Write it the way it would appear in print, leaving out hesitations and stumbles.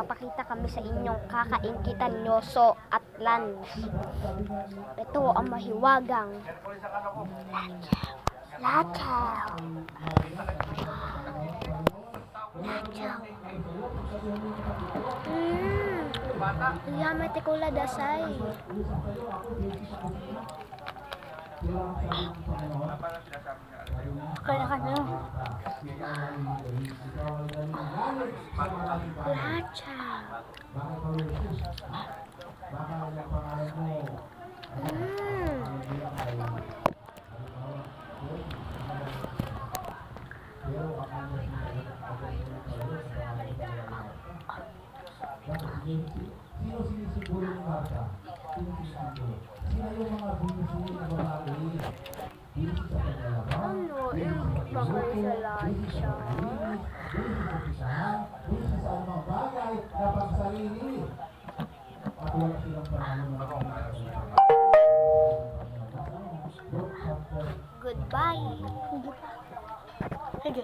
magpapakita kami sa inyong kakaingkitan nyoso at lans. Ito ang mahiwagang lataw. Yamay tikula dasay. Kaya ka na. Lacha. Sino sinisiguro ng bata? Sino sinisiguro? Sino yung mga bumusulit na babae? Busy sa paglalaba? Ano? Pa kayo sa lacha? Busy sa anumang bagay na pagsarili. At wala silang panahon na Goodbye. Sige.